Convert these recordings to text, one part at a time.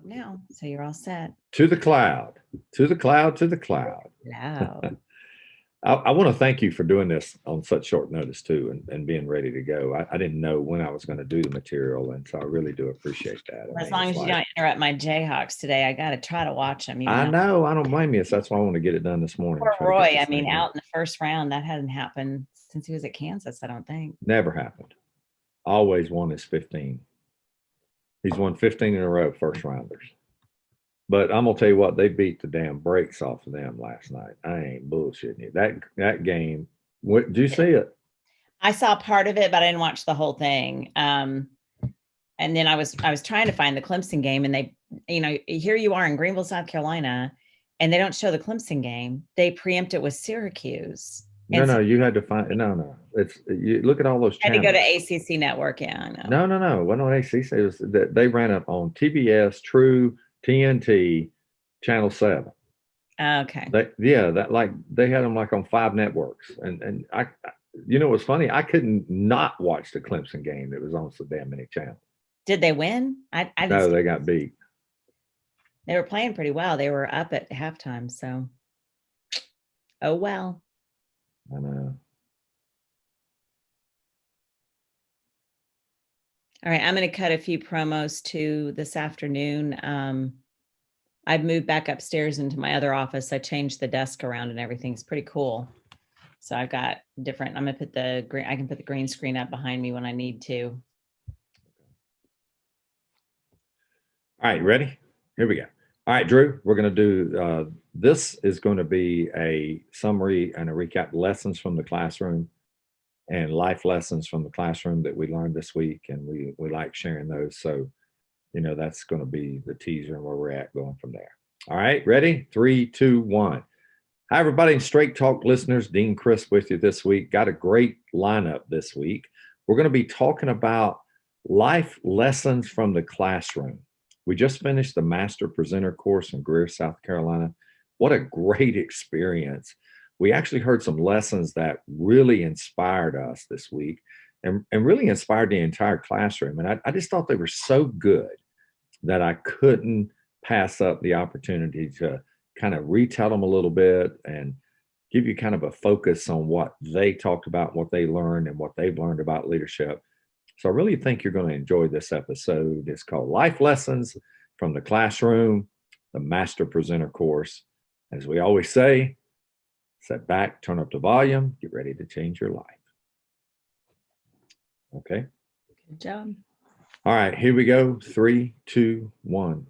up now, so you're all set. To the cloud, to the cloud, to the cloud. Loud. I want to thank you for doing this on such short notice too, and being ready to go. I didn't know when I was going to do the material, and so I really do appreciate that. I As mean, long it's as you like don't interrupt my Jayhawks today, I got to try to watch them, even I though know I don't blame you. So that's why I want to get it done this morning. poor Try to get Roy, I this mean, thing done. out in the first round, that hadn't happened since he was at Kansas, I don't think. Never happened. Always won his 15. He's won 15 in a row, first rounders. But I'm gonna tell you what, they beat the damn brakes off of them last night. I ain't bullshitting you. That game. Did you see it? I saw part of it, but I didn't watch the whole thing. And then I was trying to find the Clemson game, and they, here you are in Greenville, South Carolina, and they don't show the Clemson game. They preempt it with Syracuse. No, And so no, you had to find. No, no. It's you look at all those I had to go to channels. ACC Network. Yeah, I know. No, no, no. Well, no, ACC. It was that they ran it on TBS, True, TNT, Channel 7. Okay. That like they had them like on 5 networks, and you know what's funny? I couldn't not watch the Clemson game that was on so damn many channels. Did they win? I didn't No, see. they got beat. They were playing pretty well. They were up at halftime. So, oh well. I know. All right, I'm going to cut a few promos to this afternoon. I've moved back upstairs into my other office. I changed the desk around and everything's pretty cool. So I've got different, I'm going to put the green, I can put the green screen up behind me when I need to. All right, ready? Here we go. All right, Drew, we're going to do this is going to be a summary and a recap lessons from the classroom and life lessons from the classroom that we learned this week. And we like sharing those. So, that's going to be the teaser and where we're at going from there. All right, ready? 3, 2, 1. Hi, everybody, Straight Talk listeners. Dean Crisp with you this week. Got a great lineup this week. We're going to be talking about life lessons from the classroom. We just finished the Master Presenter course in Greer, South Carolina. What a great experience. We actually heard some lessons that really inspired us this week and really inspired the entire classroom. And I just thought they were so good that I couldn't pass up the opportunity to kind of retell them a little bit and give you kind of a focus on what they talked about, what they learned, and what they've learned about leadership. So I really think you're going to enjoy this episode. It's called Life Lessons from the Classroom, the Master Presenter course. As we always say, sit back, turn up the volume, get ready to change your life. Okay. Good job. All right, here we go. 3, 2, 1.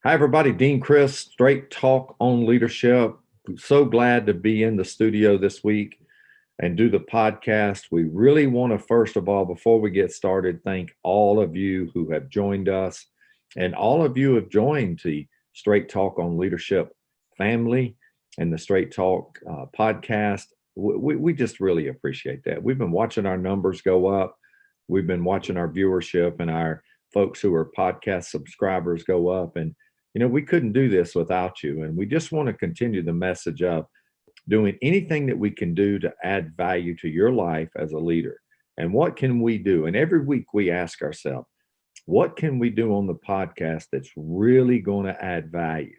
Hi, everybody. Dean Crisp, Straight Talk on Leadership. So glad to be in the studio this week and do the podcast. We really want to, first of all, before we get started, thank all of you who have joined us and all of you have joined the Straight Talk on Leadership family and the Straight Talk podcast. We just really appreciate that. We've been watching our numbers go up. We've been watching our viewership and our folks who are podcast subscribers go up. And, we couldn't do this without you. And we just want to continue the message of doing anything that we can do to add value to your life as a leader. And what can we do? And every week we ask ourselves, what can we do on the podcast that's really going to add value?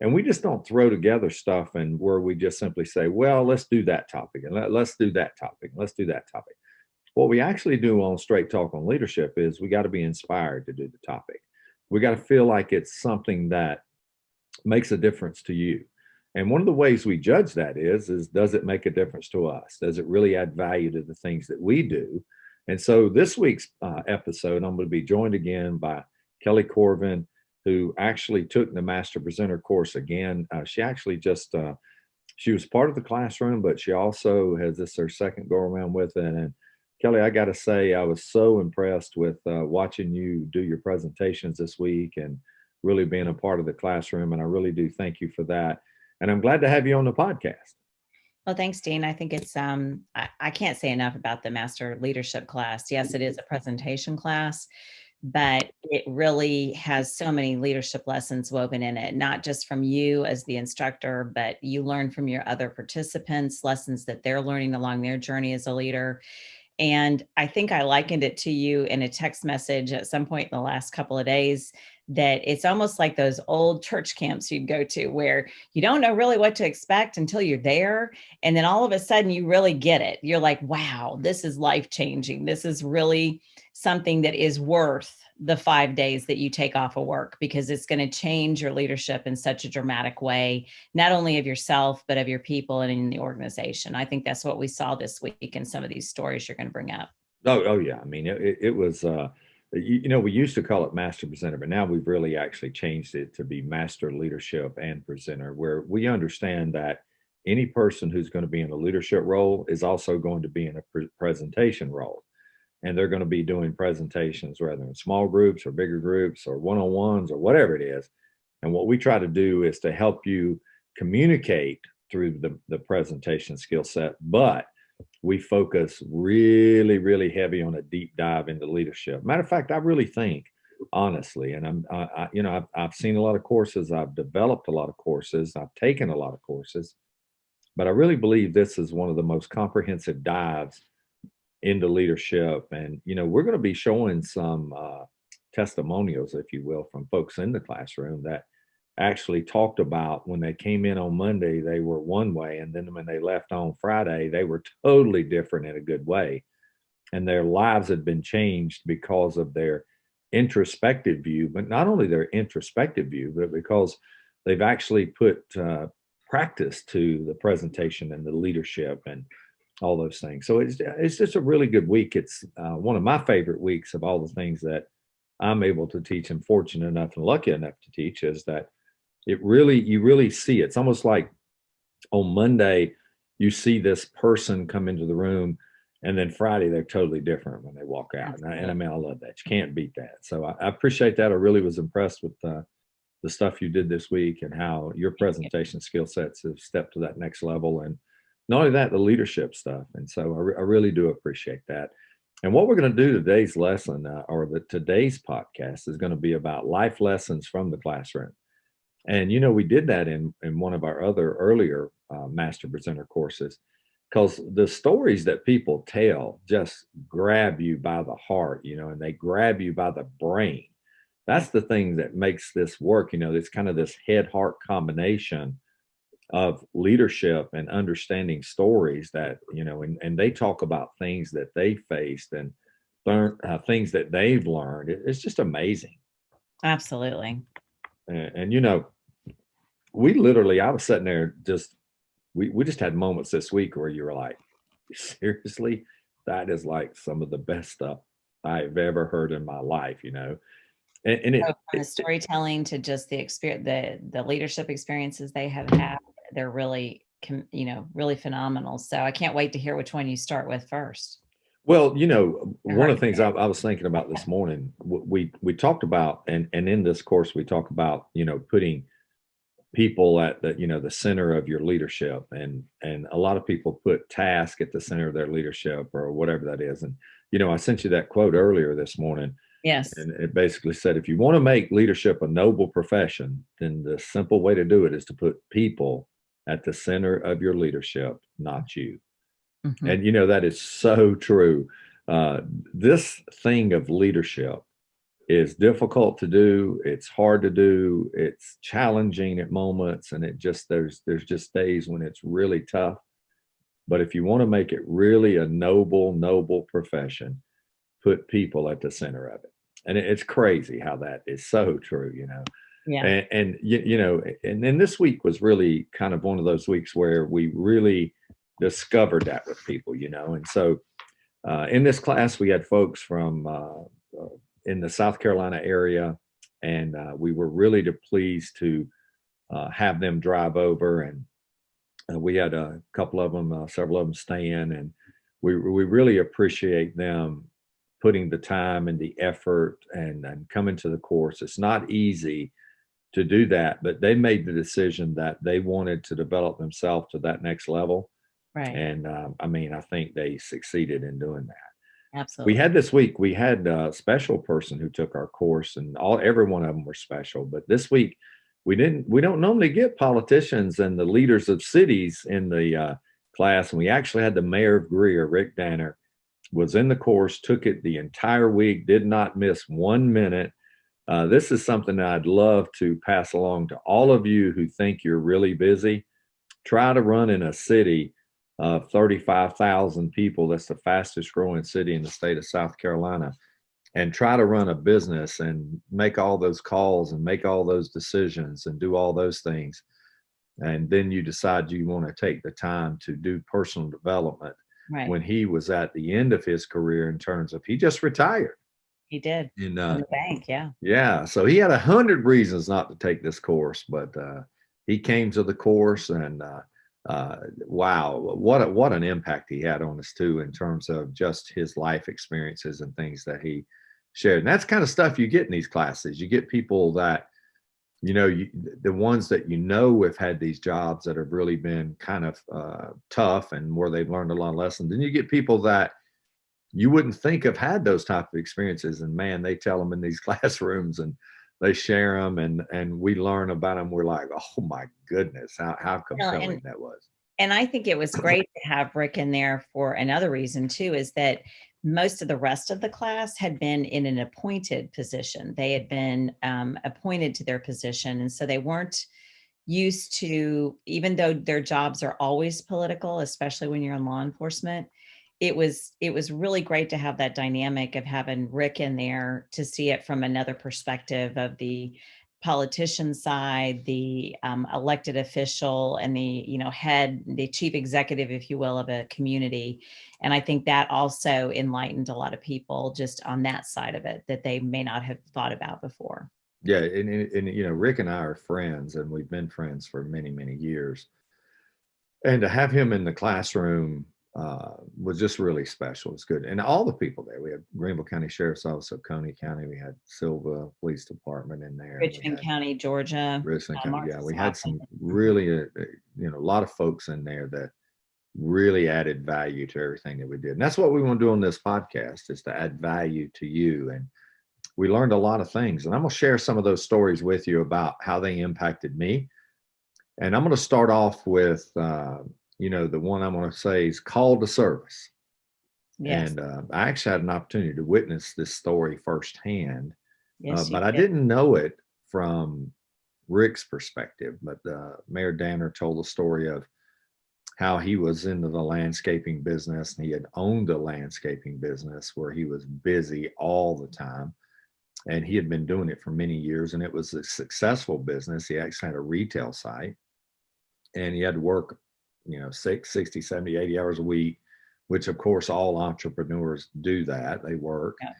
And we just don't throw together stuff and where we just simply say, well, let's do that topic and let's do that topic. Let's do that topic. What we actually do on Straight Talk on Leadership is we got to be inspired to do the topic. We got to feel like it's something that makes a difference to you. And one of the ways we judge that is does it make a difference to us? Does it really add value to the things that we do? And so this week's episode, I'm going to be joined again by Kelle Corvin, who actually took the Master Presenter course again. She actually she was part of the classroom, but she also has this her second go around with it. And Kelle, I got to say, I was so impressed with watching you do your presentations this week and really being a part of the classroom. And I really do thank you for that. And I'm glad to have you on the podcast. Well, thanks, Dean. I think it's, I can't say enough about the Master Leadership class. Yes, it is a presentation class, but it really has so many leadership lessons woven in it, not just from you as the instructor, but you learn from your other participants, lessons that they're learning along their journey as a leader. And I think I likened it to you in a text message at some point in the last couple of days that it's almost like those old church camps you'd go to where you don't know really what to expect until you're there. And then all of a sudden you really get it. You're like, wow, this is life changing. This is really something that is worth the 5 days that you take off of work, because it's going to change your leadership in such a dramatic way, not only of yourself, but of your people and in the organization. I think that's what we saw this week in some of these stories you're going to bring up. Oh yeah. I mean, it was, we used to call it master presenter, but now we've really actually changed it to be master leadership and presenter, where we understand that any person who's going to be in a leadership role is also going to be in a presentation role. And they're going to be doing presentations, whether in small groups or bigger groups or one-on-ones or whatever it is. And what we try to do is to help you communicate through the presentation skill set, but we focus really, really heavy on a deep dive into leadership. Matter of fact, I really think, honestly, and I've seen a lot of courses, I've developed a lot of courses, I've taken a lot of courses, but I really believe this is one of the most comprehensive dives into leadership. And, we're going to be showing some testimonials, if you will, from folks in the classroom that actually talked about when they came in on Monday, they were one way. And then when they left on Friday, they were totally different in a good way. And their lives had been changed because of their introspective view, but not only their introspective view, but because they've actually put practice to the presentation and the leadership and all those things. So it's just a really good week. It's one of my favorite weeks of all the things that I'm able to teach and fortunate enough and lucky enough to teach, is that you really see it. It's almost like on Monday, you see this person come into the room, and then Friday, they're totally different when they walk out. And I mean, I love that. You can't beat that. So I appreciate that. I really was impressed with the stuff you did this week and how your presentation skill sets have stepped to that next level. And not only that, the leadership stuff. And so I really do appreciate that. And what we're going to do today's lesson today's podcast is going to be about life lessons from the classroom. And, we did that in one of our other earlier master presenter courses, because the stories that people tell just grab you by the heart, and they grab you by the brain. That's the thing that makes this work. It's kind of this head heart combination of leadership and understanding stories that, and they talk about things that they faced and things that they've learned. It's just amazing. Absolutely. And I was sitting there we just had moments this week where you were like, seriously, that is like some of the best stuff I've ever heard in my life, And from the storytelling to just the experience, the leadership experiences they have had, they're really, really phenomenal. So I can't wait to hear which one you start with first. Well, one of the things I was thinking about this morning, we talked about, and in this course, we talk about, putting people at the center of your leadership. And a lot of people put task at the center of their leadership or whatever that is. And, I sent you that quote earlier this morning. Yes. And it basically said, if you want to make leadership a noble profession, then the simple way to do it is to put people at the center of your leadership, not you. Mm-hmm. And, that is so true. This thing of leadership is difficult to do. It's hard to do. It's challenging at moments. And there's just days when it's really tough. But if you want to make it really a noble profession, put people at the center of it. And it's crazy how that is so true, Yeah. And then this week was really kind of one of those weeks where we really discovered that with people, And so in this class, we had folks from in the South Carolina area, and we were really pleased to have them drive over. And we had a couple of them, several of them stay in, and we really appreciate them putting the time and the effort and coming to the course. It's not easy to do that, but they made the decision that they wanted to develop themselves to that next level. Right. And I think they succeeded in doing that. Absolutely. We had a special person who took our course, and every one of them were special. But this week we don't normally get politicians and the leaders of cities in the class. And we actually had the mayor of Greer, Rick Danner, was in the course, took it the entire week, did not miss 1 minute. This is something that I'd love to pass along to all of you who think you're really busy. Try to run in a city of 35,000 people. That's the fastest growing city in the state of South Carolina. And try to run a business and make all those calls and make all those decisions and do all those things. And then you decide you want to take the time to do personal development. Right. When he was at the end of his career, in terms of, he just retired. He did. And In the bank, yeah. yeah, so he had 100 reasons not to take this course, but he came to the course, and wow, what an impact he had on us too, in terms of just his life experiences and things that he shared. And that's kind of stuff you get in these classes. You get people that, the ones that have had these jobs that have really been kind of tough and where they've learned a lot of lessons. Then you get people that you wouldn't think have had those type of experiences, and man, they tell them in these classrooms and they share them, and we learn about them. We're like, oh my goodness, how compelling that was. And I think it was great to have Rick in there for another reason too, is that most of the rest of the class had been in an appointed position. They had been appointed to their position. And so they weren't used to, even though their jobs are always political, especially when you're in law enforcement, it was really great to have that dynamic of having Rick in there to see it from another perspective of the politician side, the elected official, and the chief executive, if you will, of a community. And I think that also enlightened a lot of people just on that side of it that they may not have thought about before. Yeah, and Rick and I are friends, and we've been friends for many, many years. And to have him in the classroom was just really special. It's good. And all the people there, we had Greenville County Sheriff's Office, Oconee County, we had Silva Police Department in there. Richmond County, Georgia. Richmond County, yeah. We had some really, a lot of folks in there that really added value to everything that we did. And that's what we want to do on this podcast, is to add value to you. And we learned a lot of things. And I'm going to share some of those stories with you about how they impacted me. And I'm going to start off with, the one I'm going to say is call to service. Yes. And I actually had an opportunity to witness this story firsthand, but I didn't know it from Rick's perspective. But Mayor Danner told the story of how he was into the landscaping business, and he had owned a landscaping business where he was busy all the time. And he had been doing it for many years, and it was a successful business. He actually had a retail site, and he had to work 60, 70, 80 hours a week, which of course all entrepreneurs do that. They work. Yeah.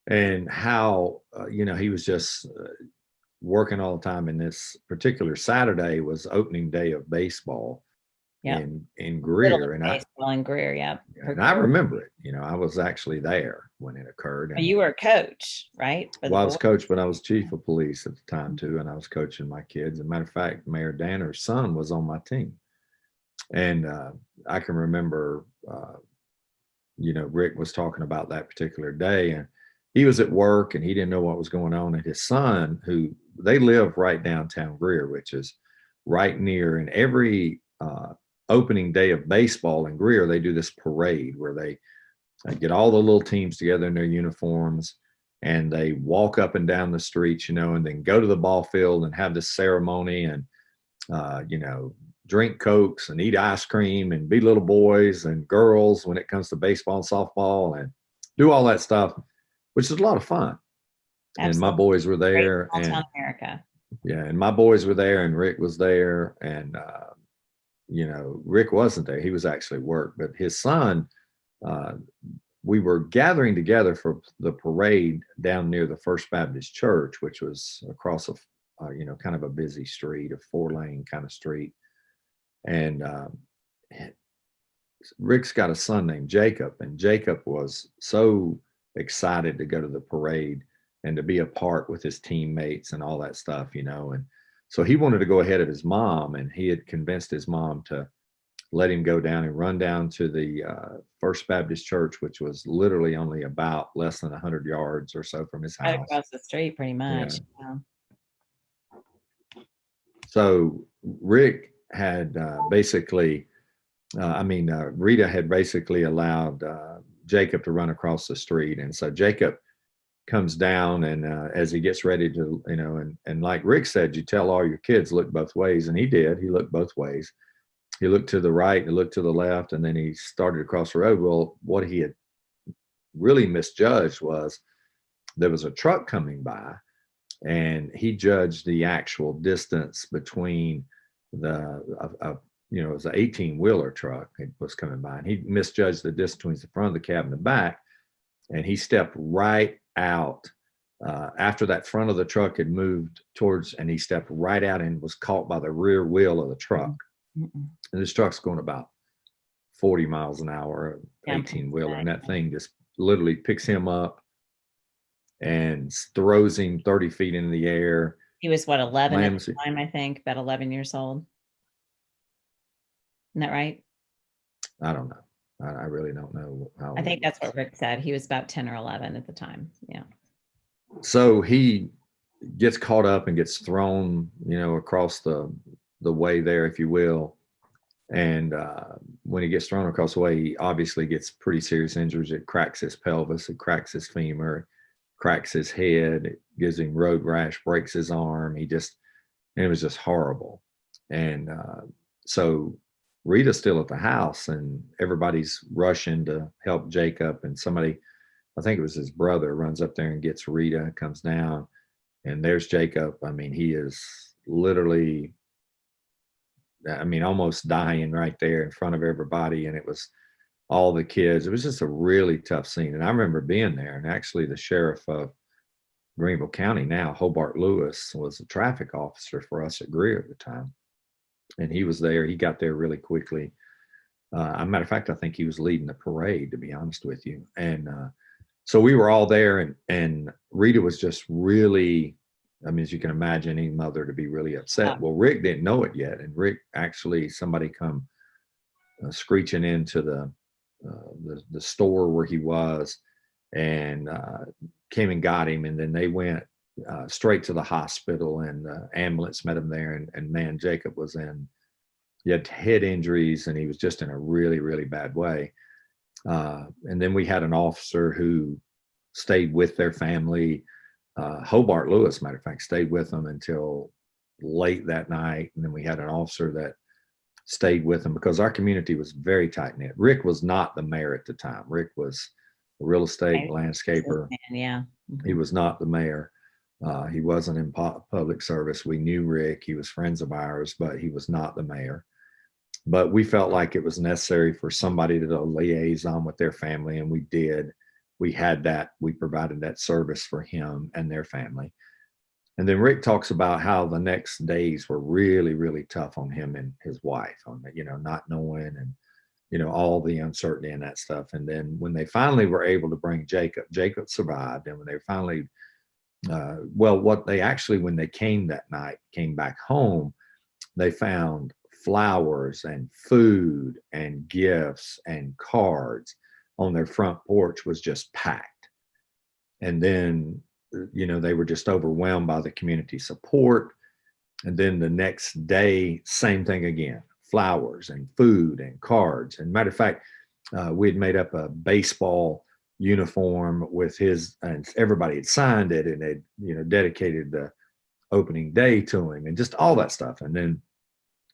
And how, he was just working all the time. And this particular Saturday was opening day of baseball. Yeah. in Greer. And baseball in Greer, yeah. And I remember it. I was actually there when it occurred. And you were a coach, right? Well, I was coach, but I was chief of police at the time too. And I was coaching my kids. As a matter of fact, Mayor Danner's son was on my team. And I can remember, Rick was talking about that particular day, and he was at work and he didn't know what was going on. And his son, who they live right downtown Greer, which is right near, and every opening day of baseball in Greer, they do this parade where they get all the little teams together in their uniforms, and they walk up and down the streets, and then go to the ball field and have this ceremony, and, drink Cokes and eat ice cream and be little boys and girls when it comes to baseball and softball, and do all that stuff, which is a lot of fun. Absolutely. And my boys were there. Great small town America. Yeah. And my boys were there, and Rick was there, and, Rick wasn't there. He was actually work, but his son, we were gathering together for the parade down near the First Baptist Church, which was across a, kind of a busy street, a 4-lane kind of street. And Rick's got a son named Jacob, and Jacob was so excited to go to the parade and to be a part with his teammates and all that stuff, and so he wanted to go ahead of his mom, and he had convinced his mom to let him go down and run down to the First Baptist Church, which was literally only about less than 100 yards or so from his house. Right across the street, pretty much. Yeah. So Rick had Rita had basically allowed Jacob to run across the street. And so Jacob comes down, and as he gets ready to, and like Rick said, you tell all your kids look both ways, and he did. He looked both ways. He looked to the right, he looked to the left, and then he started across the road. Well, what he had really misjudged was there was a truck coming by, and he judged the actual distance between it was an 18-wheeler truck that was coming by, and he misjudged the distance between the front of the cab and the back, and he stepped right out after that front of the truck had moved towards, and he stepped right out and was caught by the rear wheel of the truck. Mm-mm. And this truck's going about 40 miles an hour, 18-wheeler, and that thing just literally picks him up and throws him 30 feet into the air. He was 11 at the time, I think, about 11 years old. Isn't that right? I don't know. I really don't know how. I think that's what Rick said. He was about 10 or 11 at the time. Yeah. So he gets caught up and gets thrown, across the way there, if you will. And when he gets thrown across the way, he obviously gets pretty serious injuries. It cracks his pelvis, it cracks his femur, cracks his head, it gives him road rash, breaks his arm. It was just horrible. And so Rita's still at the house, and everybody's rushing to help Jacob. And somebody, I think it was his brother, runs up there and gets Rita, comes down, and there's Jacob. I mean, he is literally, almost dying right there in front of everybody. And it was all the kids. It was just a really tough scene. And I remember being there, and actually the sheriff of Greenville County, now Hobart Lewis, was a traffic officer for us at Greer at the time. And he was there. He got there really quickly. As a matter of fact, I think he was leading the parade, to be honest with you. And so we were all there, and Rita was just really, as you can imagine, any mother to be really upset. Well, Rick didn't know it yet. And Rick, actually, somebody come screeching into the store where he was, and came and got him. And then they went straight to the hospital, and the ambulance met him there. And man, Jacob he had head injuries, and he was just in a really, really bad way. And then we had an officer who stayed with their family. Hobart Lewis, matter of fact, stayed with them until late that night. And then we had an officer that stayed with them, because our community was very tight knit. Rick was not the mayor at the time. Rick was a real estate landscaper. Yeah. Mm-hmm. He was not the mayor. He wasn't in public service. We knew Rick. He was friends of ours, but he was not the mayor. But we felt like it was necessary for somebody to liaison with their family, and we did. We had that. We provided that service for him and their family. And then Rick talks about how the next days were really, really tough on him and his wife, on not knowing, and all the uncertainty and that stuff. And then when they finally were able to bring Jacob survived. And when they finally, when they came that night, came back home, they found flowers and food and gifts and cards on their front porch, was just packed. And then, they were just overwhelmed by the community support. And then the next day, same thing again, flowers and food and cards. And matter of fact, we had made up a baseball uniform with his, and everybody had signed it, and they'd, dedicated the opening day to him, and just all that stuff. And then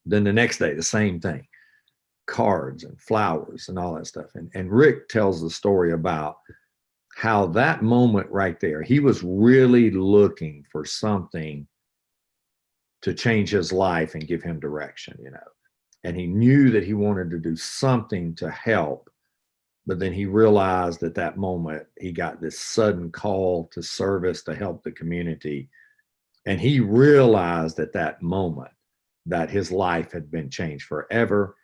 the next day, the same thing, cards and flowers and all that stuff. And Rick tells the story about how that moment right there, he was really looking for something to change his life and give him direction, and he knew that he wanted to do something to help. But then he realized at that moment, he got this sudden call to service to help the community. And he realized at that moment that his life had been changed forever.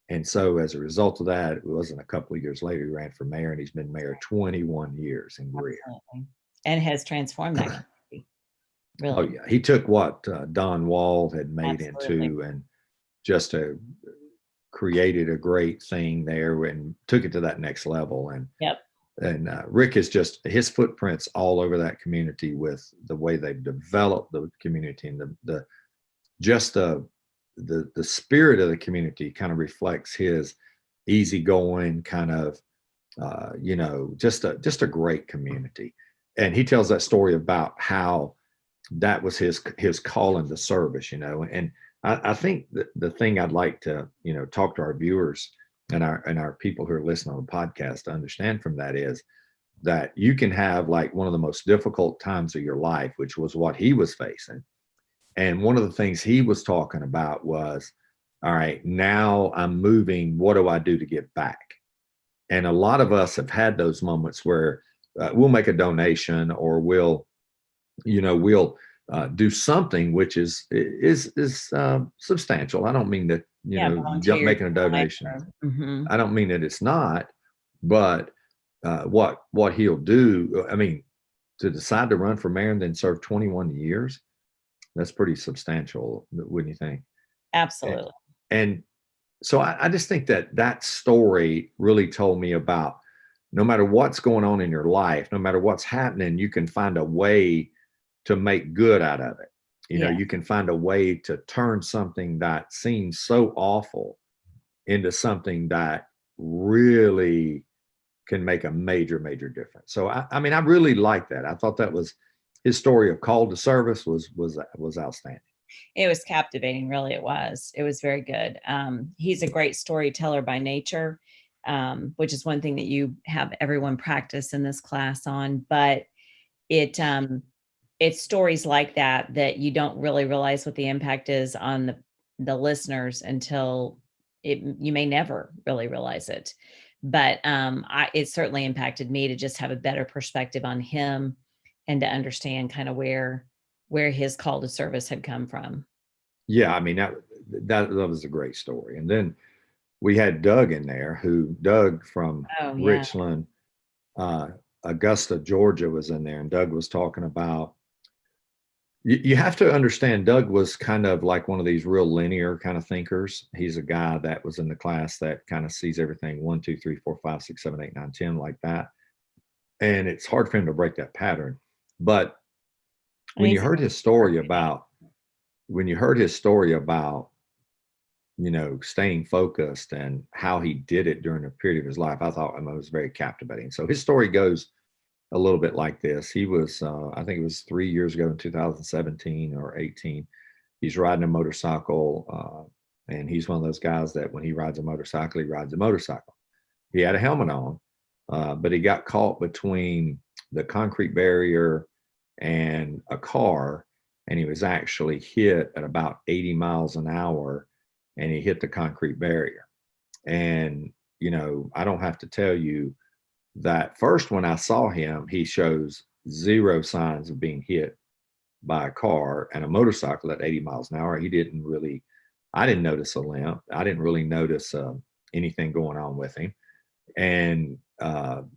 And so as a result of that, it wasn't a couple of years later, he ran for mayor, and he's been mayor 21 years in Greer. And has transformed that community. Really. Oh, yeah. He took what Don Wall had made into, and just created a great thing there, and took it to that next level. And And Rick is just, his footprints all over that community, with the way they've developed the community, and the spirit of the community kind of reflects his easygoing kind of, just a great community. and he tells that story about how that was his call into service, and I think the thing I'd like to, talk to our viewers and our people who are listening on the podcast to understand from that is that you can have like one of the most difficult times of your life, which was what he was facing. And one of the things he was talking about was, all right, now I'm moving. What do I do to get back? And a lot of us have had those moments where we'll make a donation, or we'll do something which is substantial. I don't mean that making a donation. Mm-hmm. I don't mean that it's not, but what he'll do. I mean, to decide to run for mayor and then serve 21 years, that's pretty substantial, wouldn't you think? Absolutely. And so I just think that story really told me about, no matter what's going on in your life, no matter what's happening, you can find a way to make good out of it. You can find a way to turn something that seems so awful into something that really can make a major, major difference. So I mean, I really like that. I thought that was his story of call to service was outstanding. It was captivating, really. It was very good. He's a great storyteller by nature, which is one thing that you have everyone practice in this class on. But it's stories like that you don't really realize what the impact is on the listeners until you may never really realize it. But it certainly impacted me to just have a better perspective on him and to understand kind of where his call to service had come from. Yeah, I mean, that was a great story. And then we had Doug in there, Doug from Richland, Augusta, Georgia was in there, and Doug was talking about, you have to understand, Doug was kind of like one of these real linear kind of thinkers. He's a guy that was in the class that kind of sees everything 1, 2, 3, 4, 5, 6, 7, 8, 9, 10 like that. And it's hard for him to break that pattern. But when you heard his story about, staying focused and how he did it during a period of his life, I thought it was very captivating. So his story goes a little bit like this. He was, I think it was 3 years ago in 2017 or 18. He's riding a motorcycle, and he's one of those guys that when he rides a motorcycle, he rides a motorcycle. He had a helmet on, but he got caught between the concrete barrier and a car, and he was actually hit at about 80 miles an hour, and he hit the concrete barrier. And, I don't have to tell you that first when I saw him, he shows zero signs of being hit by a car and a motorcycle at 80 miles an hour. I didn't notice a limp. I didn't really notice anything going on with him. And,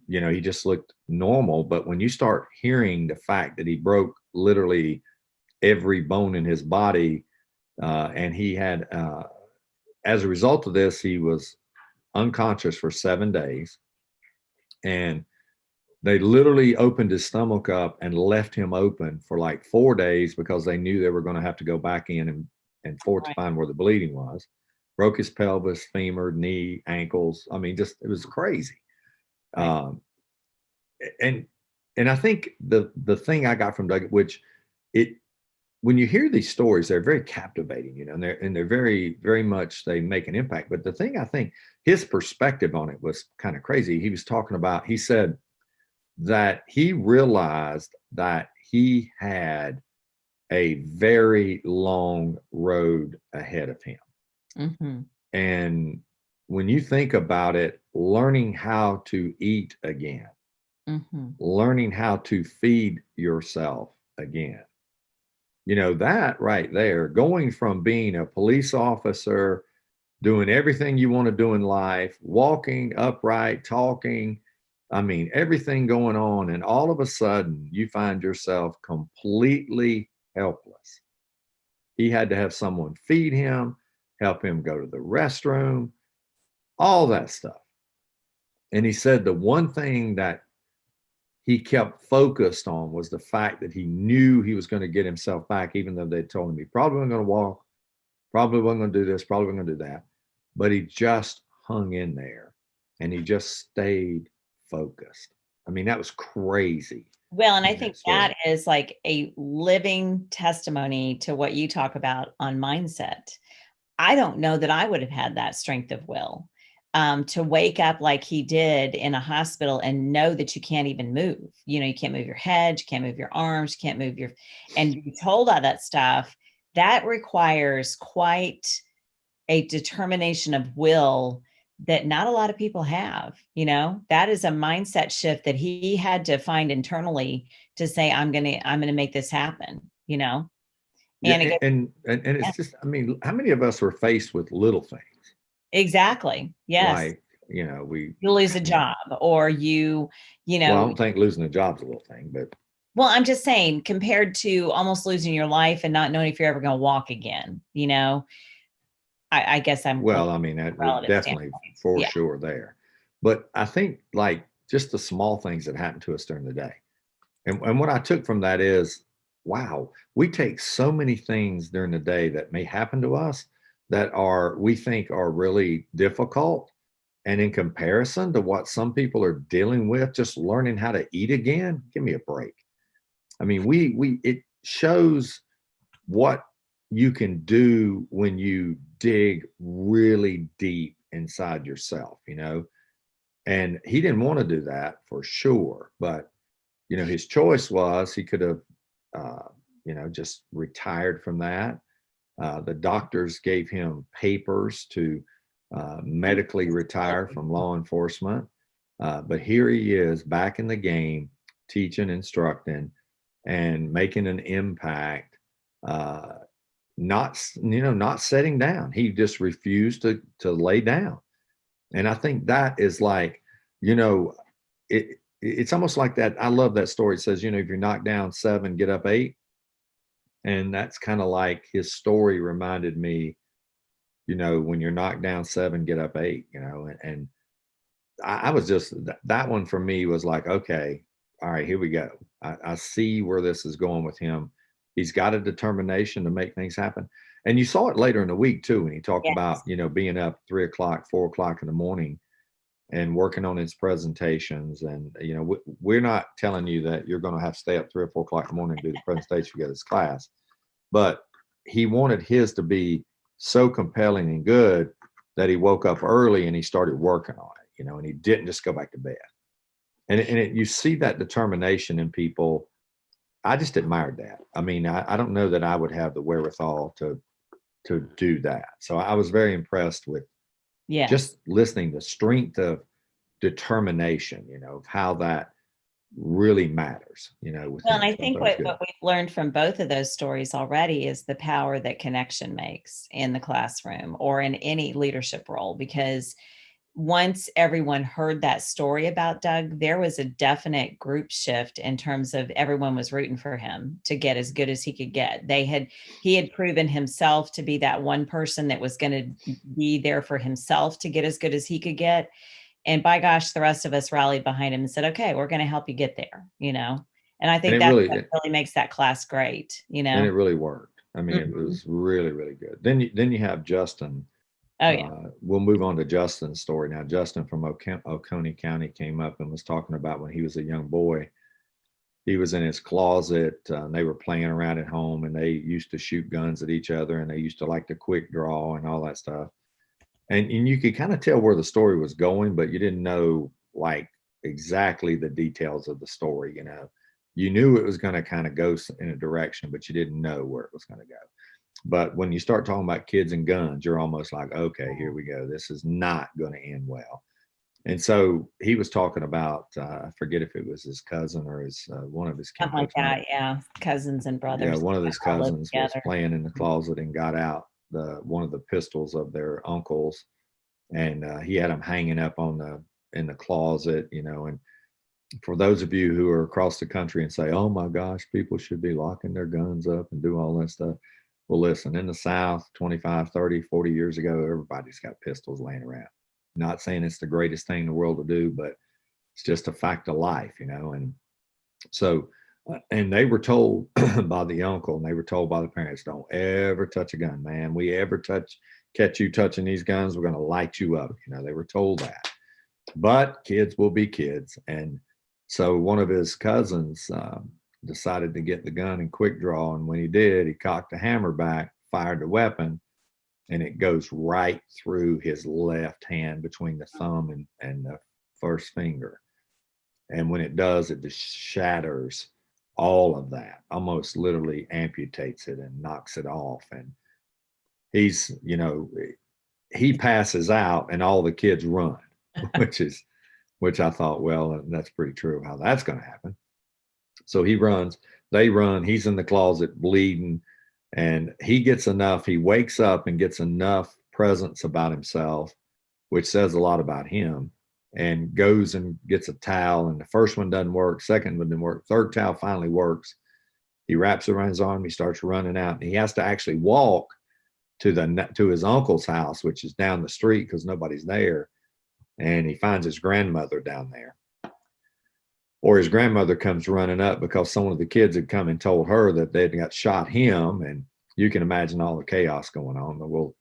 he just looked normal. But when you start hearing the fact that he broke literally every bone in his body, and he had, as a result of this, he was unconscious for 7 days. And they literally opened his stomach up and left him open for like 4 days because they knew they were going to have to go back in and forth to find where the bleeding was. Broke his pelvis, femur, knee, ankles. I mean, just, it was crazy. Right. And I think the thing I got from Doug, when you hear these stories, they're very captivating, and they're very, very much, they make an impact. But the thing, I think his perspective on it was kind of crazy. He was talking about, he said that he realized that he had a very long road ahead of him. Mm-hmm. And when you think about it, learning how to eat again, mm-hmm. learning how to feed yourself again, that right there, going from being a police officer, doing everything you want to do in life, walking upright, talking, I mean, everything going on. And all of a sudden you find yourself completely helpless. He had to have someone feed him, help him go to the restroom, all that stuff. And he said the one thing that he kept focused on was the fact that he knew he was going to get himself back, even though they told him he probably wasn't going to walk, probably wasn't going to do this, probably wasn't going to do that. But he just hung in there and he just stayed focused. I mean, that was crazy. Well, and I in think that that story. is like a living testimony to what you talk about on mindset. I don't know that I would have had that strength of will, to wake up like he did in a hospital and know that you can't even move. You can't move your head, you can't move your arms, you can't move and be told all that stuff. That requires quite a determination of will that not a lot of people have. That is a mindset shift that he had to find internally to say, I'm going to make this happen, Yeah, and it goes, and yeah, it's just, I mean, how many of us were faced with little things exactly. Yes. like, we, You lose a you know, job, or you well, I know, don't think losing a job's a little thing, but well, I'm just saying, compared to almost losing your life and not knowing if you're ever going to walk again, I guess I'm looking well, I mean, at that a relative definitely standpoint. for Yeah. sure there. But I think like just the small things that happen to us during the day. And what I took from that is, wow, we take so many things during the day that may happen to us that we think are really difficult. And in comparison to what some people are dealing with, just learning how to eat again, give me a break. I mean, it shows what you can do when you dig really deep inside yourself. And he didn't want to do that for sure, but his choice was he could have, uh, just retired from that. The doctors gave him papers to medically retire from law enforcement. But here he is back in the game, teaching, instructing, and making an impact. Not sitting down. He just refused to lay down. And I think that is like, you know, it's almost like that. I love that story. It says, if you're knocked down 7, get up 8. And that's kind of like his story reminded me, when you're knocked down 7, get up 8, and I was just, that one for me was like, okay, all right, here we go. I see where this is going with him. He's got a determination to make things happen. And you saw it later in the week too, when he talked Yes. about, being up 3 o'clock, 4 o'clock in the morning and working on his presentations. And, we're not telling you that you're going to have to stay up 3 or 4 o'clock in the morning to do the presentation for this class, but he wanted his to be so compelling and good that he woke up early and he started working on it, and he didn't just go back to bed. And you see that determination in people. I just admired that. I mean, I don't know that I would have the wherewithal to do that. So I was very impressed with Yes. just listening the strength of determination, of how that really matters, with Well, and him. I So I think thought it was what good. we've learned from both of those stories already is the power that connection makes in the classroom or in any leadership role. Because once everyone heard that story about Doug, there was a definite group shift in terms of everyone was rooting for him to get as good as he could get. He had proven himself to be that one person that was going to be there for himself to get as good as he could get. And by gosh, the rest of us rallied behind him and said, okay, we're going to help you get there. And I And think it that's really, what really makes that class great, you and know? it really worked. I mean, it Mhm. was really, really good. Then you have Justin. Oh, yeah. We'll move on to Justin's story now. Justin from Oconee County came up and was talking about when he was a young boy. He was in his closet. And they were playing around at home, and they used to shoot guns at each other, and they used to like to quick draw and all that stuff. And you could kind of tell where the story was going, but you didn't know like exactly the details of the story. You knew it was going to kind of go in a direction, but you didn't know where it was going to go. But when you start talking about kids and guns, you're almost like, okay, here we go. This is not going to end well. And so he was talking about, I forget if it was his cousin or his one of his Something like kinfolks might, that. Yeah. Cousins and yeah, brothers one of his all live cousins was together. playing in the closet and got out one of the pistols of their uncles, and he had them hanging up in the closet, and for those of you who are across the country and say, oh my gosh, people should be locking their guns up and do all that stuff. Well, listen, in the South, 25, 30, 40 years ago, everybody's got pistols laying around. Not saying it's the greatest thing in the world to do, but it's just a fact of life. And so, and they were told by the uncle and they were told by the parents, don't ever touch a gun, man. We ever catch you touching these guns, we're going to light you up. They were told that. But kids will be kids. And So one of his cousins decided to get the gun in quick draw. And when he did, he cocked the hammer back, fired the weapon, and it goes right through his left hand between the thumb and the first finger. And when it does, it just shatters all of that, almost literally amputates it and knocks it off. And he's, he passes out and all the kids run, which I thought, well, that's pretty true how that's going to happen. So he runs, they run, he's in the closet bleeding, and he wakes up and gets enough presence about himself, which says a lot about him, and goes and gets a towel. And the first one doesn't work, second one didn't work, third towel finally works. He wraps it around his arm, he starts running out, and he has to actually walk to his uncle's house, which is down the street because nobody's there. And he finds his grandmother down there. Or his grandmother comes running up because some of the kids had come and told her that they'd got shot him. And you can imagine all the chaos going on. But well,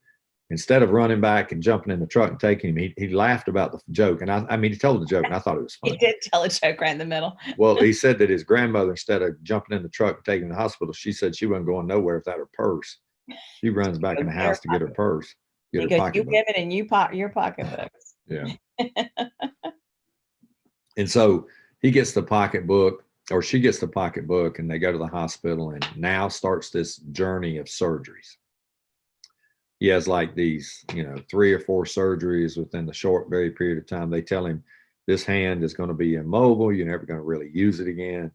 instead of running back and jumping in the truck and taking him, he laughed about the joke. And I mean, he told the joke and I thought it was funny. He did tell a joke right in the middle. Well, he said that his grandmother, instead of jumping in the truck and taking him to the hospital, she said she wasn't going nowhere without her purse. She runs back in the house to get her purse. Get her pocketbook. You give it and your pocketbooks. Yeah. And so he gets the pocketbook, or she gets the pocketbook, and they go to the hospital, and now starts this journey of surgeries. He has like these, 3 or 4 surgeries within the short, very period of time. They tell him this hand is going to be immobile. You're never going to really use it again.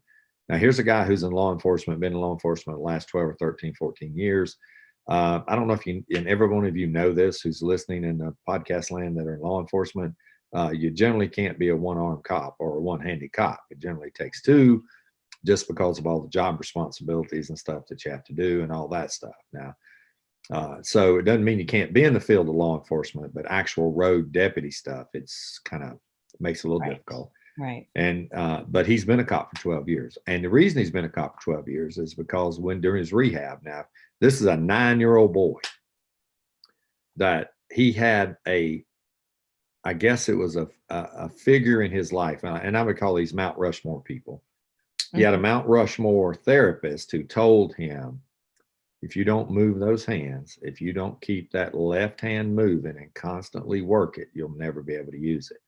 Now, here's a guy who's in law enforcement, been in law enforcement the last 12 or 13, 14 years. I don't know if you, and every one of you know this, who's listening in the podcast land that are in law enforcement. You generally can't be a one-armed cop or a one-handed cop. It generally takes 2, just because of all the job responsibilities and stuff that you have to do and all that stuff. Now, so it doesn't mean you can't be in the field of law enforcement, but actual road deputy stuff, it's kind of makes it a little difficult. Right. And but he's been a cop for 12 years. And the reason he's been a cop for 12 years is because during his rehab, now this is a 9-year-old boy that he had I guess it was a figure in his life, and I would call these Mount Rushmore people. He had a Mount Rushmore therapist who told him, if you don't move those hands, if you don't keep that left hand moving and constantly work it, you'll never be able to use it.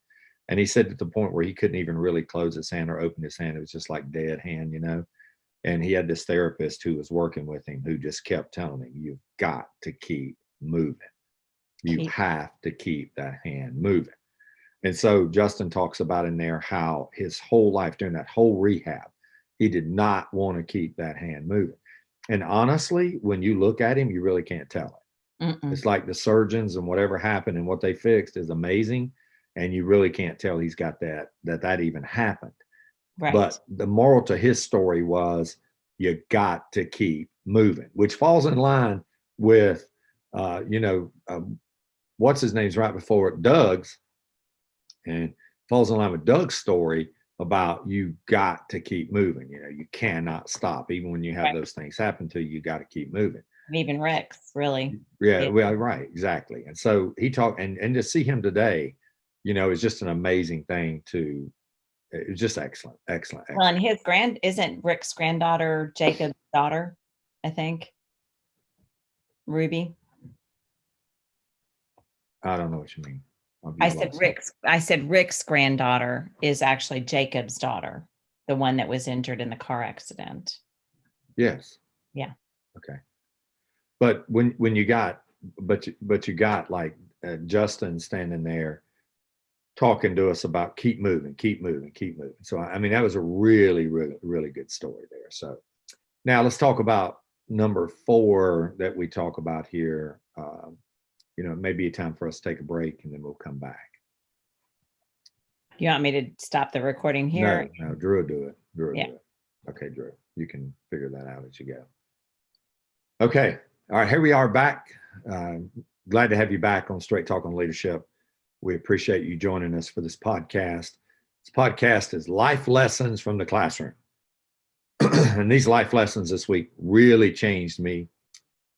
And he said to the point where he couldn't even really close his hand or open his hand. It was just like dead hand, And he had this therapist who was working with him who just kept telling him, you've got to keep moving. You have to keep that hand moving. And so Justin talks about in there how his whole life during that whole rehab, he did not want to keep that hand moving. And honestly, when you look at him, you really can't tell it. Mm-mm. It's like the surgeons and whatever happened and what they fixed is amazing. And you really can't tell he's got that even happened. Right. But the moral to his story was you got to keep moving, which falls in line with, what's his name's right before it, Doug's, and falls in line with Doug's story about you got to keep moving. You cannot stop. Even when you have those things happen to you, you got to keep moving. And even Rex, really. Yeah, well, right, exactly. And so he talked, and to see him today, is just an amazing thing it was just excellent. Well, and isn't Rick's granddaughter Jacob's daughter, I think? Ruby. I don't know what you mean. I said Rick's granddaughter is actually Jacob's daughter, the one that was injured in the car accident. Yes. Yeah. Okay. But when you got like Justin standing there talking to us about keep moving. So, I mean, that was a really, really, really good story there. So now let's talk about number 4 that we talk about here. It may be a time for us to take a break and then we'll come back. You want me to stop the recording here? No, Drew will do it. Do it. Okay, Drew, you can figure that out as you go. Okay. All right, here we are back. Glad to have you back on Straight Talk on Leadership. We appreciate you joining us for this podcast. This podcast is Life Lessons from the Classroom. And these life lessons this week really changed me.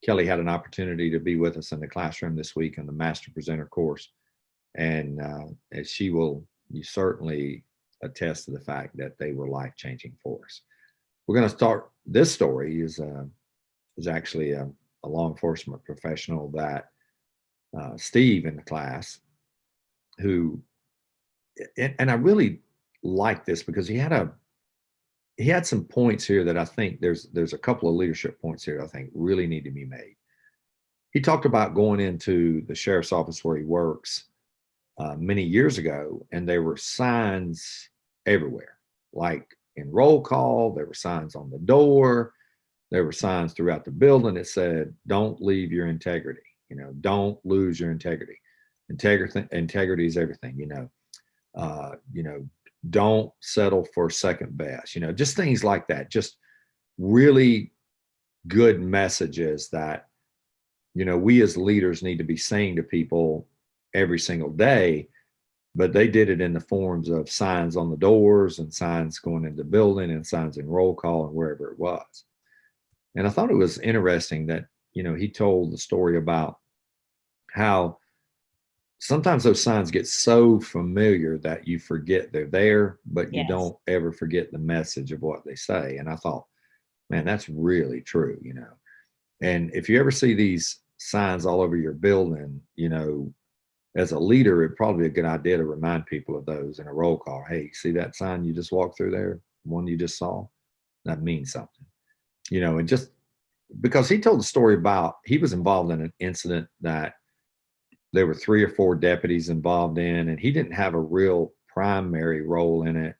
Kelly had an opportunity to be with us in the classroom this week on the Master Presenter course. And you certainly attest to the fact that they were life-changing for us. We're going to start. This story is actually a law enforcement professional that Steve in the class, who, and I really like this because he had some points here that I think there's a couple of leadership points here that I think really need to be made. He talked about going into the sheriff's office where he works many years ago, and there were signs everywhere, like in roll call, there were signs on the door, there were signs throughout the building that said, "Don't leave your integrity. Don't lose your integrity. Integrity is everything. Don't settle for second best. Just things like that. Just really good messages that we as leaders need to be saying to people every single day, but they did it in the forms of signs on the doors and signs going into the building and signs in roll call and wherever it was. And I thought it was interesting that, he told the story about how sometimes those signs get so familiar that you forget they're there, but you Yes. don't ever forget the message of what they say. And I thought, man, that's really true, And if you ever see these signs all over your building, as a leader, it'd probably be a good idea to remind people of those in a roll call. Hey, see that sign you just walked through there? One you just saw? That means something. And just because he told the story about he was involved in an incident that there were 3 or 4 deputies involved in, and he didn't have a real primary role in it.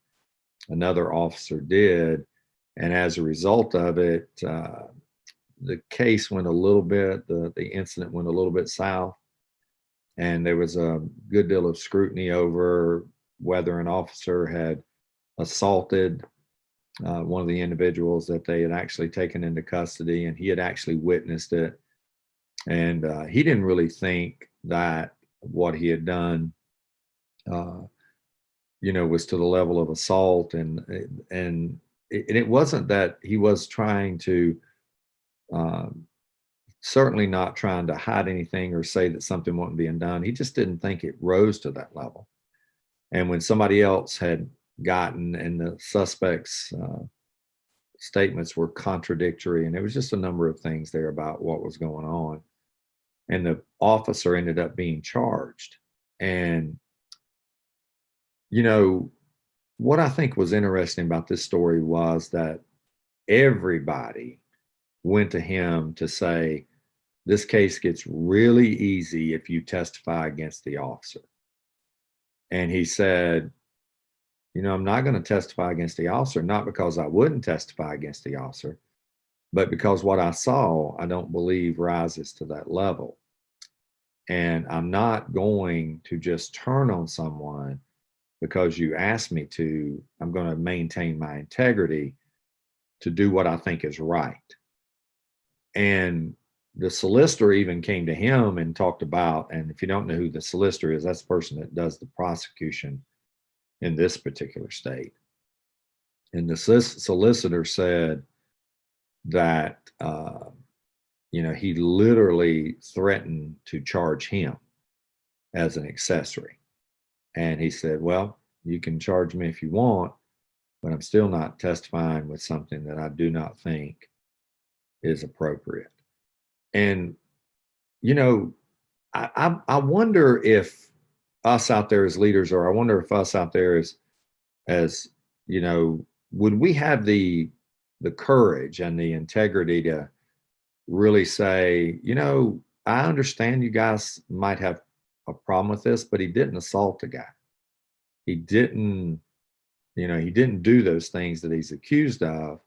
Another officer did. And as a result of it, the case went a little bit, the incident went a little bit south. And there was a good deal of scrutiny over whether an officer had assaulted one of the individuals that they had actually taken into custody, and he had actually witnessed it. And he didn't really think that what he had done, was to the level of assault. And it wasn't that he was trying to, certainly not trying to hide anything or say that something wasn't being done. He just didn't think it rose to that level. And when somebody else had gotten, and the suspect's statements were contradictory, and there was just a number of things there about what was going on. And the officer ended up being charged. And, what I think was interesting about this story was that everybody went to him to say, this case gets really easy if you testify against the officer. And he said, I'm not going to testify against the officer, not because I wouldn't testify against the officer, but because what I saw, I don't believe rises to that level. And I'm not going to just turn on someone because you asked me to. I'm going to maintain my integrity to do what I think is right. And the solicitor even came to him and talked about, and if you don't know who the solicitor is, that's the person that does the prosecution in this particular state. And the solicitor said that, he literally threatened to charge him as an accessory. And he said, well, you can charge me if you want, but I'm still not testifying with something that I do not think is appropriate. And, I wonder if us out there as leaders, or I wonder if us out there as would we have the courage and the integrity to really say, I understand you guys might have a problem with this, but he didn't assault the guy. He didn't do those things that he's accused of.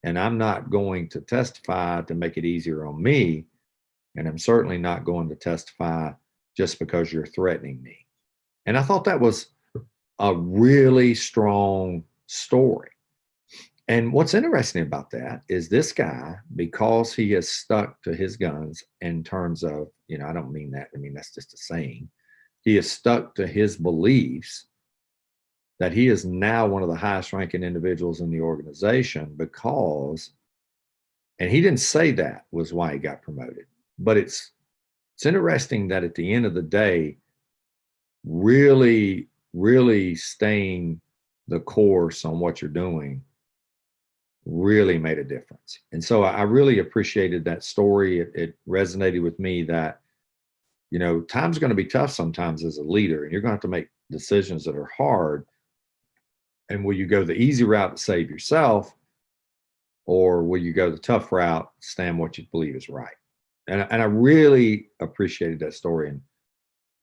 And I'm not going to testify to make it easier on me. And I'm certainly not going to testify just because you're threatening me. And I thought that was a really strong story. And what's interesting about that is this guy, because he has stuck to his guns in terms of, I don't mean that, I mean, that's just a saying. He has stuck to his beliefs that he is now one of the highest ranking individuals in the organization because, and he didn't say that was why he got promoted, but it's interesting that at the end of the day, really, really staying the course on what you're doing really made a difference. And so I really appreciated that story. It resonated with me that, time's going to be tough sometimes as a leader, and you're going to have to make decisions that are hard. And will you go the easy route to save yourself, or will you go the tough route, stand what you believe is right? And I really appreciated that story and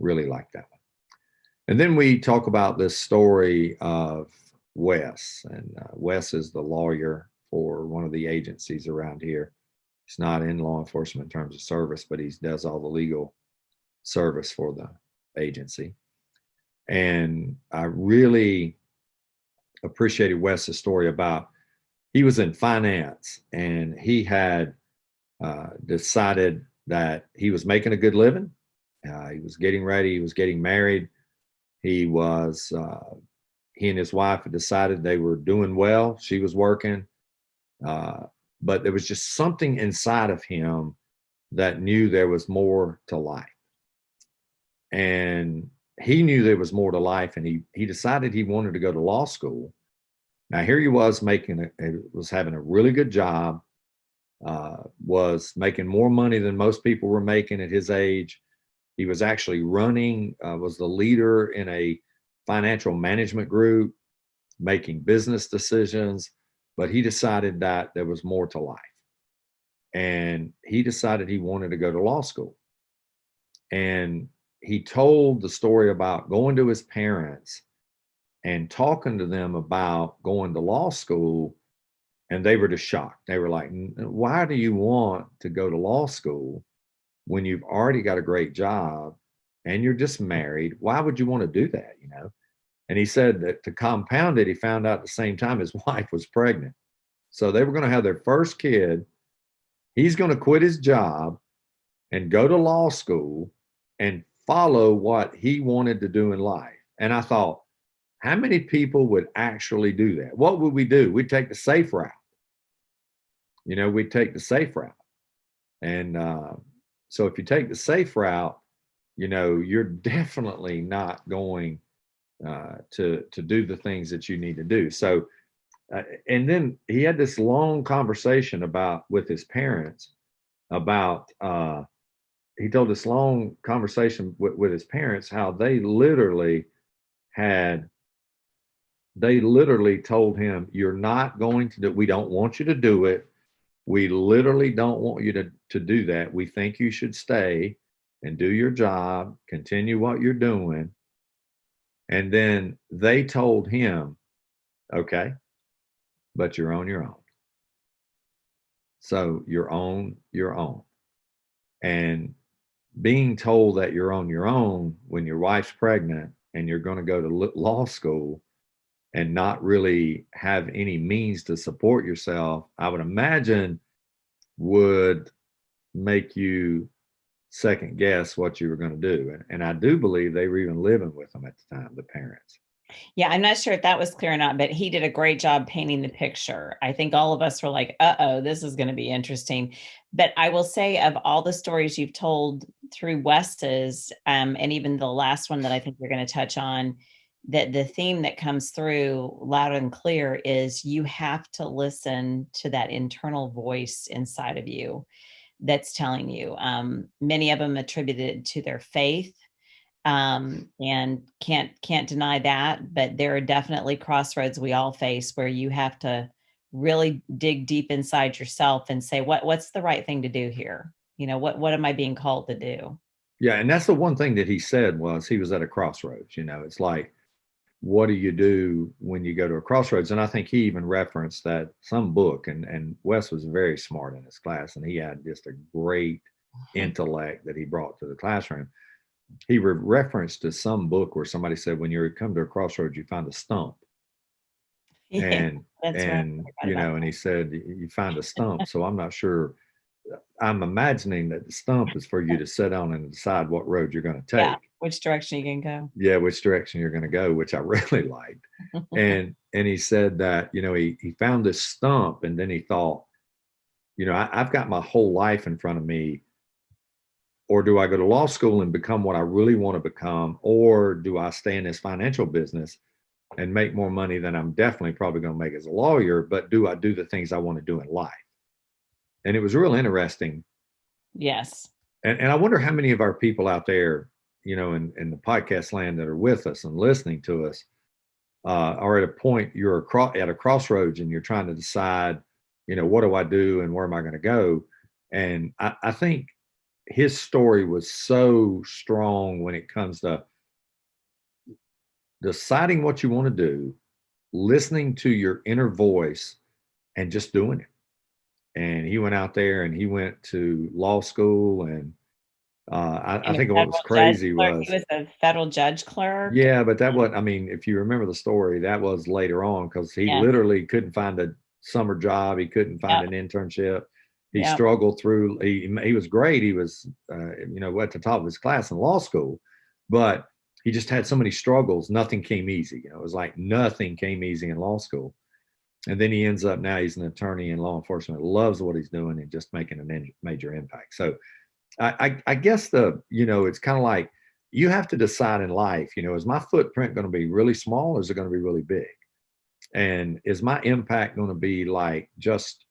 really liked that one. And then we talk about this story of Wes, and Wes is the lawyer for one of the agencies around here. He's not in law enforcement in terms of service, but he does all the legal service for the agency. And I really appreciated Wes's story about, he was in finance, and he had decided that he was making a good living. He was getting ready. He was getting married. He and his wife had decided they were doing well. She was working. But there was just something inside of him that knew there was more to life. And he knew there was more to life, and he decided he wanted to go to law school. Now, here he was was having a really good job, was making more money than most people were making at his age. He was actually was the leader in a financial management group, making business decisions, but he decided that there was more to life. And he decided he wanted to go to law school. And he told the story about going to his parents and talking to them about going to law school. And they were just shocked. They were like, why do you want to go to law school when you've already got a great job and you're just married? Why would you want to do that, And he said that to compound it, he found out at the same time his wife was pregnant. So they were going to have their first kid. He's going to quit his job and go to law school and follow what he wanted to do in life. And I thought, how many people would actually do that? What would we do? We'd take the safe route. We'd take the safe route. And so if you take the safe route, you're definitely not going to do the things that you need to do. So, and then he had this long conversation with his parents about, he told this long conversation with his parents, how they literally told him, you're not going to do, we don't want you to do it. We literally don't want you to do that. We think you should stay and do your job, continue what you're doing. And then they told him, okay, but you're on your own. So you're on your own. And being told that you're on your own when your wife's pregnant and you're going to go to law school and not really have any means to support yourself, I would imagine would make you second guess what you were going to do. And I do believe they were even living with them at the time, the parents. Yeah, I'm not sure if that was clear or not, but he did a great job painting the picture. I think all of us were like, uh-oh, this is going to be interesting. But I will say, of all the stories you've told through Wes's, and even the last one that I think you're going to touch on, that the theme that comes through loud and clear is you have to listen to that internal voice inside of you that's telling you. Many of them attributed to their faith, and can't deny that. But there are definitely crossroads we all face where you have to really dig deep inside yourself and say, what's the right thing to do here? What am I being called to do? Yeah, and that's the one thing that he said was he was at a crossroads. It's like, what do you do when you go to a crossroads? And I think he even referenced that some book, and Wes was very smart in his class, and he had just a great intellect that he brought to the classroom. He referenced to some book where somebody said, when you come to a crossroads, you find a stump. Yeah, and that's and right. and he said, you find a stump. So I'm not sure. I'm imagining that the stump is for you to sit on and decide what road you're going to take. Yeah, which direction you can go. Yeah, which direction you're going to go, which I really liked. And he said that, he found this stump, and then he thought, I've got my whole life in front of me. Or do I go to law school and become what I really want to become? Or do I stay in this financial business? and make more money than I'm definitely probably going to make as a lawyer, but do I do the things I want to do in life? And it was real interesting. Yes. And I wonder how many of our people out there, in the podcast land that are with us and listening to us, are at a point you're at a crossroads and you're trying to decide, what do I do and where am I going to go? And I think his story was so strong when it comes to deciding what you want to do, listening to your inner voice, and just doing it. And he went out there and he went to law school. And I think what was crazy was he was a federal judge clerk. yeah, but that was, I mean, if you remember the story, that was later on because he Yeah. literally couldn't find a summer job. He couldn't find an internship. He Yep. struggled through, he was great. He was, at the top of his class in law school, but he just had so many struggles. Nothing came easy. It was like nothing came easy in law school. And then he ends up now he's an attorney in law enforcement, loves what he's doing and just making a major impact. So I guess it's kind of like you have to decide in life, is my footprint going to be really small or is it going to be really big? And is my impact going to be like just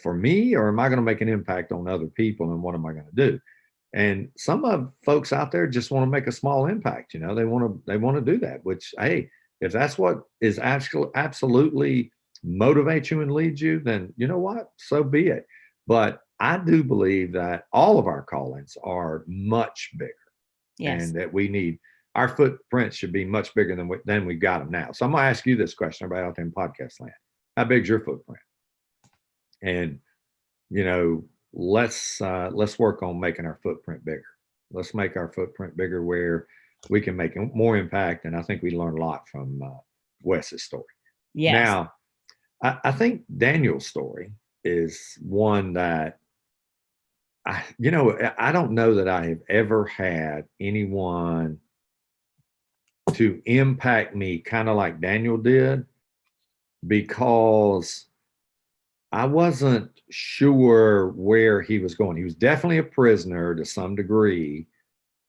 for me or am I going to make an impact on other people and what am I going to do? And some of folks out there just want to make a small impact, they want to do that, which, hey, if that's what is absolutely motivates you and leads you, then you know what, so be it. But I do believe that all of our callings are much bigger. Yes. And that we need our footprint should be much bigger than we've got them now. So I'm gonna ask you this question, everybody out there in podcast land. How big's your footprint? And let's work on making our footprint bigger. Let's make our footprint bigger where we can make more impact. And I think we learned a lot from Wes's story. Yes. Now, I think Daniel's story is one that I don't know that I have ever had anyone to impact me kind of like Daniel did, because I wasn't sure where he was going. He was definitely a prisoner to some degree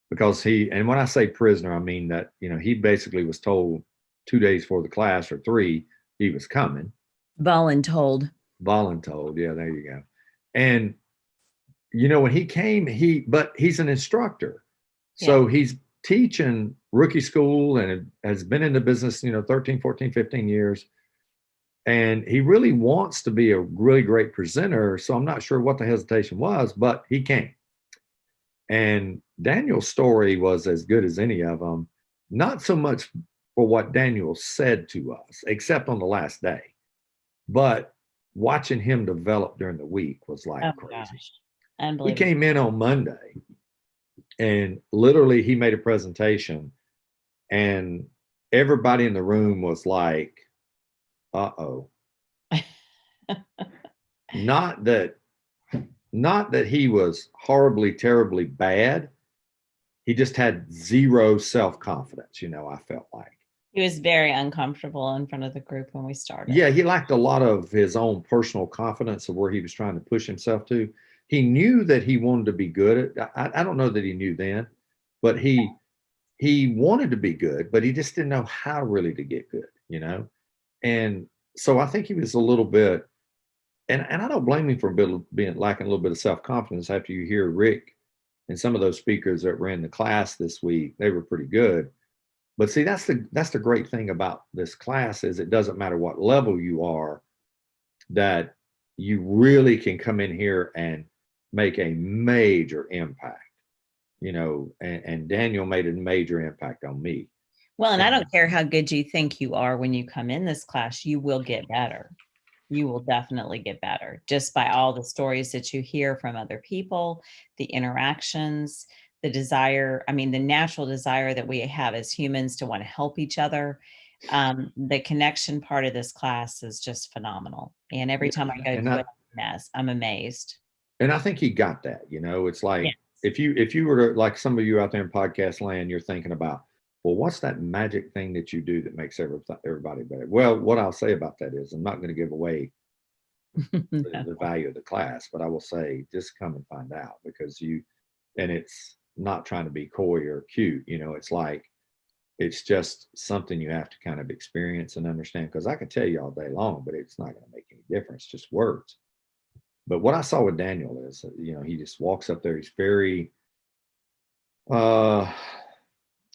because and when I say prisoner, I mean that, he basically was told 2 days before the class or 3, he was coming. Voluntold. Yeah, there you go. And, when he came, but he's an instructor. So he's teaching rookie school and has been in the business, 13, 14, 15 years. And he really wants to be a really great presenter. So I'm not sure what the hesitation was, but he came. And Daniel's story was as good as any of them, not so much for what Daniel said to us, except on the last day, but watching him develop during the week was like crazy. Gosh. Unbelievable. He came in on Monday and literally he made a presentation and everybody in the room was like, uh-oh. Not that he was horribly, terribly bad. He just had zero self-confidence, I felt like. He was very uncomfortable in front of the group when we started. Yeah, he lacked a lot of his own personal confidence of where he was trying to push himself to. He knew that he wanted to be good at, I don't know that he knew then, but he wanted to be good, but he just didn't know how really to get good, And so I think he was a little bit, and I don't blame him for being lacking a little bit of self-confidence after you hear Rick and some of those speakers that ran the class this week, they were pretty good. But see, that's the great thing about this class is it doesn't matter what level you are, that you really can come in here and make a major impact, and Daniel made a major impact on me. Well, and I don't care how good you think you are when you come in this class, you will get better. You will definitely get better just by all the stories that you hear from other people, the interactions, the desire, the natural desire that we have as humans to want to help each other. The connection part of this class is just phenomenal. And every time I go to it, I'm amazed. And I think he got that, it's like, if you were to, like some of you out there in podcast land, you're thinking about, well, what's that magic thing that you do that makes everybody better? Well, what I'll say about that is I'm not going to give away the value of the class, but I will say just come and find out because and it's not trying to be coy or cute. It's like It's just something you have to kind of experience and understand, because I could tell you all day long, but it's not going to make any difference, just words. But what I saw with Daniel is, he just walks up there. He's very, uh,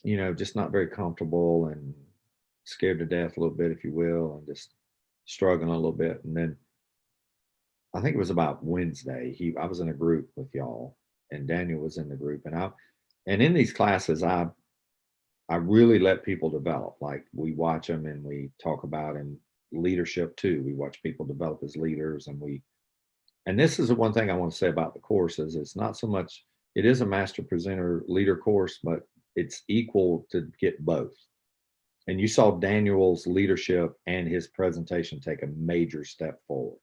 just not very comfortable and scared to death a little bit, if you will, and just struggling a little bit. And then I think it was about Wednesday, I was in a group with y'all, and Daniel was in the group, and in these classes, I really let people develop. Like, we watch them and we talk about in leadership too. We watch people develop as leaders, and this is the one thing I want to say about the courses. It's not so much, it is a master presenter leader course, but it's equal to get both. And you saw Daniel's leadership and his presentation take a major step forward,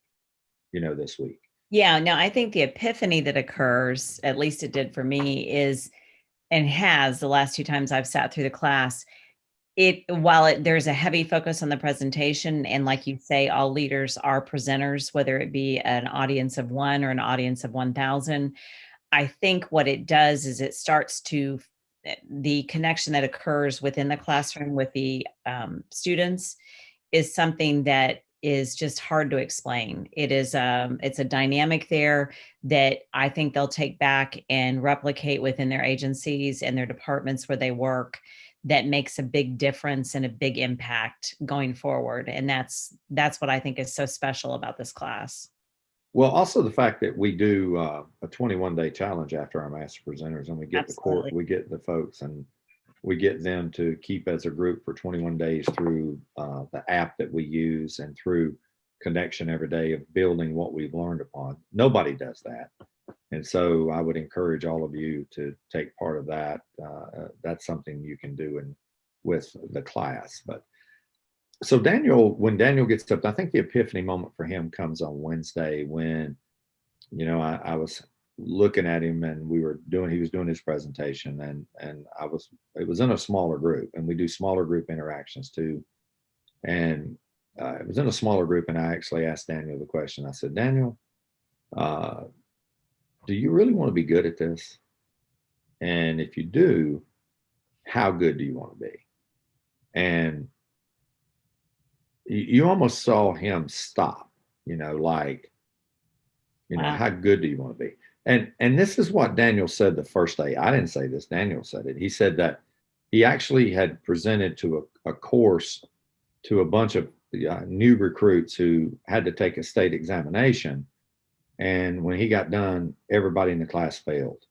this week. Yeah, no, I think the epiphany that occurs, at least it did for me, is, and has the last 2 times I've sat through the class, there's a heavy focus on the presentation, and like you say, all leaders are presenters, whether it be an audience of 1 or an audience of 1,000. I think what it does is it starts to, the connection that occurs within the classroom with the students is something that is just hard to explain. It's a dynamic there that I think they'll take back and replicate within their agencies and their departments where they work, that makes a big difference and a big impact going forward. And that's what I think is so special about this class. Well, also the fact that we do a 21-day challenge after our master presenters, and we get we get the folks, and we get them to keep as a group for 21 days through the app that we use, and through connection every day of building what we've learned upon. Nobody does that. And so I would encourage all of you to take part of that. That's something you can do with the class. But so when Daniel gets up, I think the epiphany moment for him comes on Wednesday when, I was looking at him, and he was doing his presentation, and it was in a smaller group, and we do smaller group interactions too. And it was in a smaller group, and I actually asked Daniel the question. I said, Daniel, do you really want to be good at this? And if you do, how good do you want to be? And you almost saw him stop, like, Wow. How good do you want to be? And this is what Daniel said the first day. I didn't say this. Daniel said it. He said that he actually had presented to a course to a bunch of new recruits who had to take a state examination. And when he got done, everybody in the class failed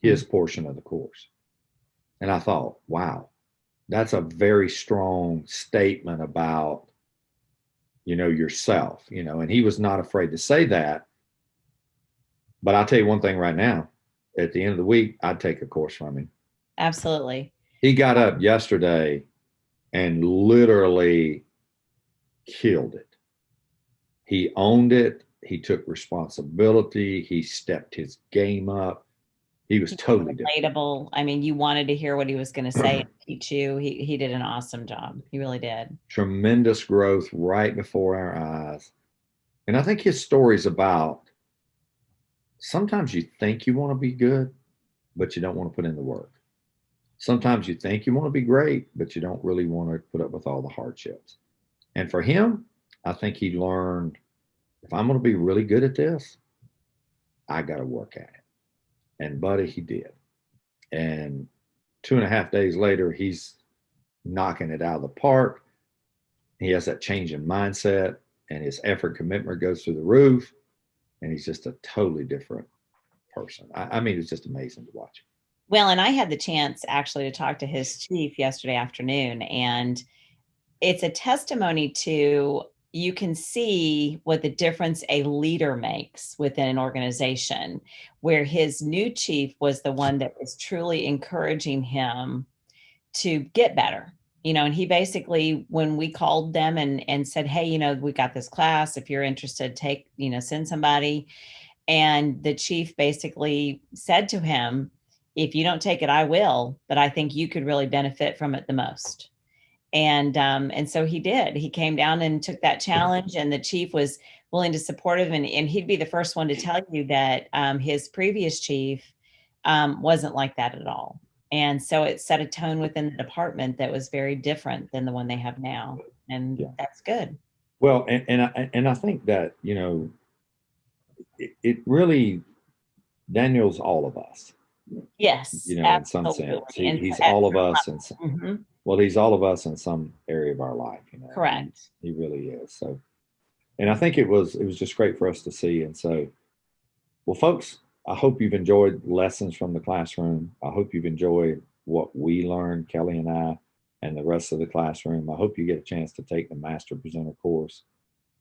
his portion of the course. And I thought, wow, that's a very strong statement about, yourself, and he was not afraid to say that. But I'll tell you one thing right now, at the end of the week, I'd take a course from him. Absolutely. He got up yesterday and literally killed it. He owned it. He took responsibility. He stepped his game up. He was totally relatable. I mean, you wanted to hear what he was going to say and teach you. He did an awesome job. He really did. Tremendous growth right before our eyes. And I think his story's about, sometimes you think you want to be good, but you don't want to put in the work. Sometimes you think you want to be great, but you don't really want to put up with all the hardships. And for him, I think he learned, if I'm going to be really good at this, I got to work at it. And buddy, he did. And 2.5 days later, he's knocking it out of the park. He has that change in mindset, and his effort commitment goes through the roof. And he's just a totally different person. I mean, it's just amazing to watch. Well, and I had the chance actually to talk to his chief yesterday afternoon, and it's a testimony to, you can see what the difference a leader makes within an organization, where his new chief was the one that was truly encouraging him to get better. And he basically, when we called them and said, hey, we got this class, if you're interested, send somebody. And the chief basically said to him, if you don't take it, I will, but I think you could really benefit from it the most. And so he did. He came down and took that challenge, and the chief was willing to support him. And he'd be the first one to tell you that his previous chief wasn't like that at all. And so it set a tone within the department that was very different than the one they have now. And Yeah. that's good. Well, and I think that, it really, Daniel's all of us, Yes, in some absolutely. sense. And He's at all of some us in level. well, he's all of us in some area of our life, Correct. he really is. So, and I think it was just great for us to see. And so, well, folks, I hope you've enjoyed lessons from the classroom. I hope you've enjoyed what we learned, Kelly and I, and the rest of the classroom. I hope you get a chance to take the Master Presenter course.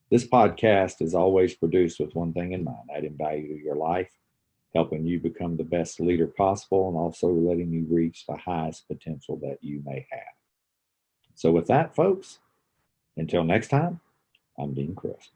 This podcast is always produced with one thing in mind: adding value to your life, helping you become the best leader possible, and also letting you reach the highest potential that you may have. So, with that, folks, until next time, I'm Dean Chris.